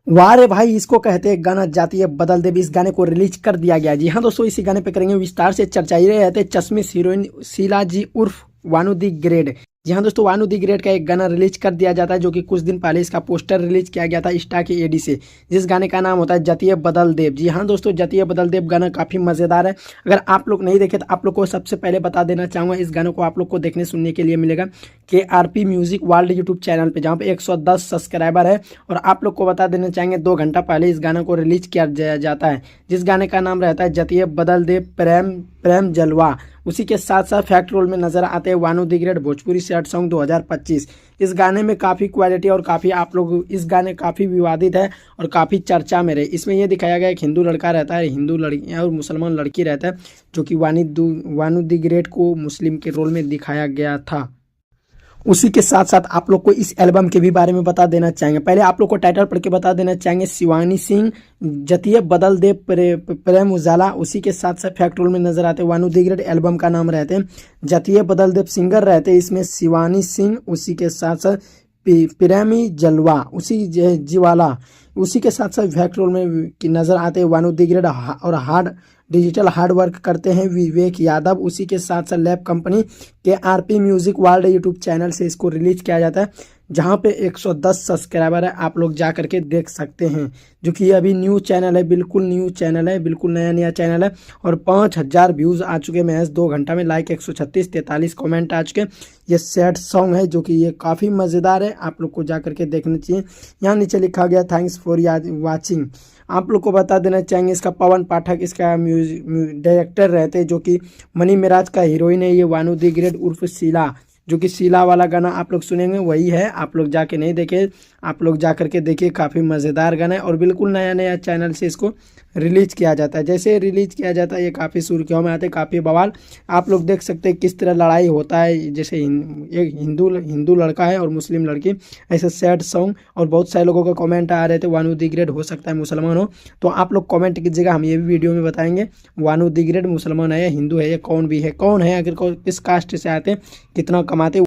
वाह रे भाई, इसको कहते हैं गाना जातीय बदल दे। भी इस गाने को रिलीज कर दिया गया। जी हाँ दोस्तों, इसी गाने पे करेंगे विस्तार से चर्चा। ये रहते चश्मिश हीरोइन शीला जी उर्फ वानू दी ग्रेड। जी हाँ दोस्तों, वानू दी ग्रेड का एक गाना रिलीज कर दिया जाता है, जो कि कुछ दिन पहले इसका पोस्टर रिलीज किया गया था इंस्टा के एडी से, जिस गाने का नाम होता है जतिये बदल देव। जी हाँ दोस्तों, जतिये बदल देव गाना काफी मजेदार है। अगर आप लोग नहीं देखे तो आप लोग को सबसे पहले बता देना चाहूंगा, इस गाने को आप लोग को देखने सुनने के लिए मिलेगा KRP music world YouTube channel पे, जहाँ पे 110 सब्सक्राइबर है। और आप लोग को बता देना चाहेंगे 2 घंटा पहले इस गाने को रिलीज किया जाता है, जिस गाने का नाम रहता है जतिये बदल देव प्रेम प्रेम जलवा। उसी के साथ साथ फैक्ट रोल में नजर आते हैं वानू दी ग्रेड भोजपुरी सैड सॉन्ग 2025। इस गाने में काफ़ी क्वालिटी और काफ़ी आप लोग, इस गाने काफ़ी विवादित है और काफ़ी चर्चा में रहे। इसमें यह दिखाया गया एक हिंदू लड़का रहता है, हिंदू लड़की और मुसलमान लड़की रहता है, जो कि वानू दी ग्रेड को मुस्लिम के रोल में दिखाया गया था। उसी के साथ साथ आप लोग को इस एल्बम के भी बारे में बता देना चाहेंगे। पहले आप लोग को टाइटल पढ़ के बता देना चाहेंगे, शिवानी सिंह जतिये बदल दे प्रेम उजाला। उसी के साथ साथ फैक्ट रोल में नजर आते हैं वानू दी ग्रेड। एल्बम का नाम रहते हैं जतिये बदल देव। सिंगर रहते हैं इसमें शिवानी सिंह। उसी के साथ साथ प्रेमी जलवा, उसी जीवाला। उसी के साथ साथ फैक्ट रोल में नजर आते हैं वानू दी ग्रेड और डिजिटल हार्ड वर्क करते हैं विवेक यादव। उसी के साथ साथ lab company KRP music world YouTube channel से इसको रिलीज किया जाता है, जहां पे 110 सब्सक्राइबर है। आप लोग जा करके देख सकते हैं, जो कि अभी न्यू चैनल है, बिल्कुल न्यू चैनल है, बिल्कुल नया चैनल है। और 5000 व्यूज़ आ चुके महज 2 घंटा में। लाइक 136, 43 कमेंट आ चुके। ये सैड सॉन्ग है, जो कि ये काफ़ी मज़ेदार है, आप लोग को जा करके देखना चाहिए। यहाँ नीचे लिखा गया थैंक्स फॉर वाचिंग। आप लोग को बता देना चाहेंगे, इसका पवन पाठक इसका म्यूजिक डायरेक्टर रहते हैं, जो कि मनी मिराज का हीरोइन है ये वानू दी ग्रेड उर्फ शीला। जो कि शीला वाला गाना आप लोग सुनेंगे वही है। आप लोग जाके नहीं देखे, आप लोग जा करके देखिए, काफ़ी मज़ेदार गाना है और बिल्कुल नया चैनल से इसको रिलीज किया जाता है। जैसे रिलीज किया जाता है ये काफ़ी सुर्खियों में आते हैं, काफ़ी बवाल। आप लोग देख सकते हैं किस तरह लड़ाई होता है, जैसे एक हिंदू लड़का है और मुस्लिम लड़की, ऐसे सैड सॉन्ग। और बहुत सारे लोगों का कमेंट आ रहे थे वानू दी ग्रेड हो सकता है मुसलमान हो, तो आप लोग कमेंट कीजिएगा, हम ये भी वीडियो में बताएंगे वानू दी ग्रेड मुसलमान है या हिंदू है या कौन भी है, कौन है, आखिर किस कास्ट से आते हैं, कितना कमाते।